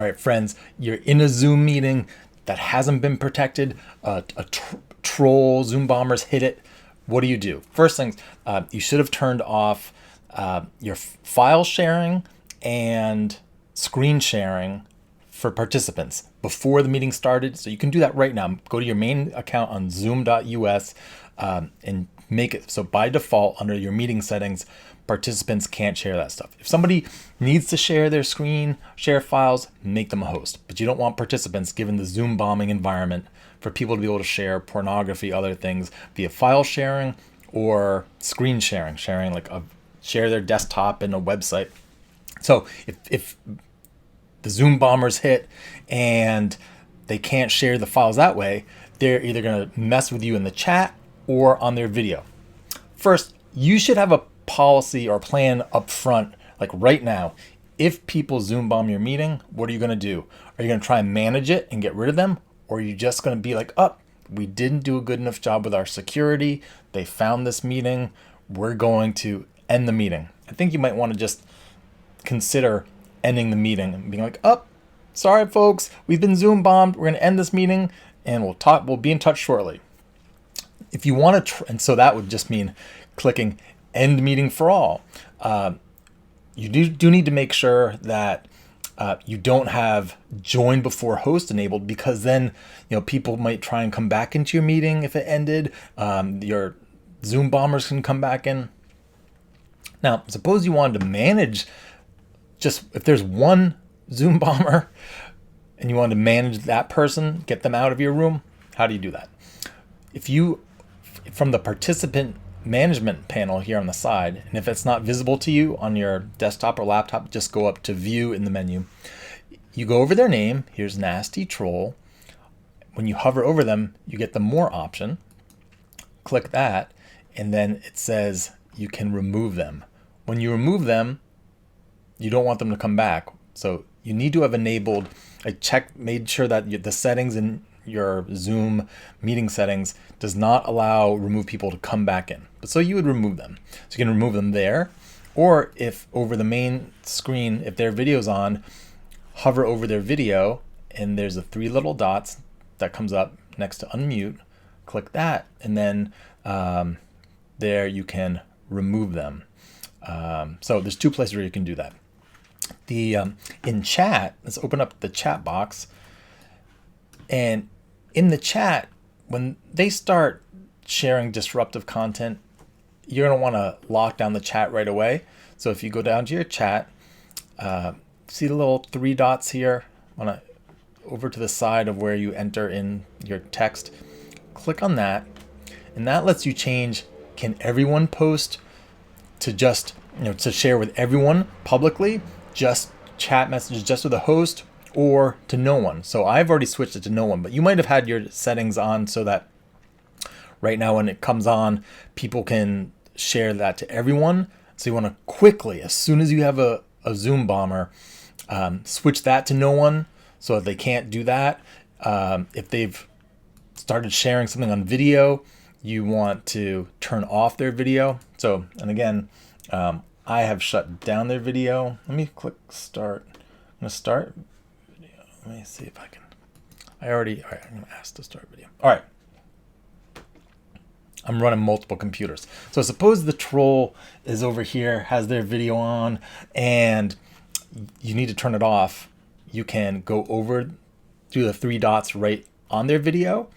All right, friends, you're in a Zoom meeting that hasn't been protected. Troll, Zoom bombers hit it. What do? First things, you should have turned off your file sharing and screen sharing for participants before the meeting started. So you can do that right now. Go to your main account on zoom.us and make it so by default under your meeting settings, participants can't share that stuff. If somebody needs to share their screen, share files, make them a host. But you don't want participants, given the Zoom bombing environment, for people to be able to share pornography, other things via file sharing or screen sharing, share their desktop and a website. So if the Zoom bombers hit and they can't share the files that way, they're either going to mess with you in the chat or on their video. First, you should have a policy or plan up front, like right now. If people Zoom bomb your meeting, what are you going to do? Are you going to try and manage it and get rid of them? Or are you just going to be like, we didn't do a good enough job with our security. They found this meeting. We're going to end the meeting. I think you might want to just consider ending the meeting and being like, sorry folks, we've been Zoom bombed. We're going to end this meeting and we'll be in touch shortly. If you want to, and so that would just mean clicking end meeting for all. You do need to make sure that you don't have join before host enabled, because then people might try and come back into your meeting if it ended. Your Zoom bombers can come back in. Now, suppose you wanted to manage just if there's one Zoom bomber and you wanted to manage that person, get them out of your room. How do you do that? If you, from the participant management panel here on the side, and if it's not visible to you on your desktop or laptop, just go up to view in the menu. You go over their name. Here's Nasty Troll. When you hover over them, you get the more option. Click that, and then it says you can remove them. When you remove them, you don't want them to come back. So you need to have enabled, made sure that the settings in your Zoom meeting settings does not allow remove people to come back in. But so you would remove them. So you can remove them there, or if over the main screen, if their video's on, hover over their video and there's the three little dots that comes up next to unmute, click that, and then there you can remove them. So there's two places where you can do that. In chat, let's open up the chat box. And in the chat, when they start sharing disruptive content, you're going to want to lock down the chat right away. So if you go down to your chat, see the little three dots here, over to the side of where you enter in your text, click on that. And that lets you change, can everyone post, to just, to share with everyone publicly, just chat messages just with the host, or to no one. So I've already switched it to no one, but you might have had your settings on so that right now when it comes on, people can share that to everyone. So you want to quickly, as soon as you have a Zoom bomber, switch that to no one so that they can't do that. If they've started sharing something on video, you want to turn off their video. So, and again, I have shut down their video. Let me click start. I'm going to start video. Let me see if I can. All right, I'm going to ask to start video. All right. I'm running multiple computers. So suppose the troll is over here, has their video on, and you need to turn it off. You can go over, do the three dots right on their video,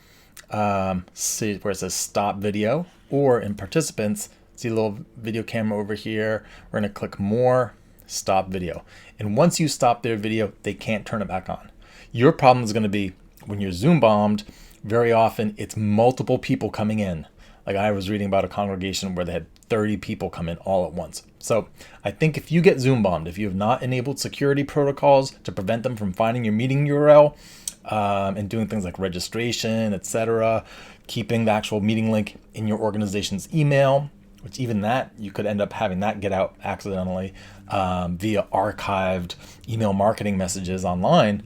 see where it says stop video, or in participants, see a little video camera over here. We're going to click more, stop video. And once you stop their video, they can't turn it back on. Your problem is going to be when you're Zoom bombed, very often it's multiple people coming in. Like I was reading about a congregation where they had 30 people come in all at once. So I think if you get Zoom bombed, if you have not enabled security protocols to prevent them from finding your meeting URL, and doing things like registration, etc., keeping the actual meeting link in your organization's email, which even that, you could end up having that get out accidentally via archived email marketing messages online.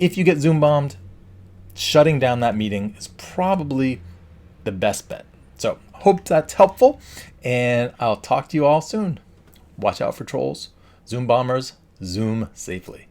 If you get Zoom bombed, shutting down that meeting is probably the best bet. So hope that's helpful, and I'll talk to you all soon. Watch out for trolls, Zoom bombers, Zoom safely.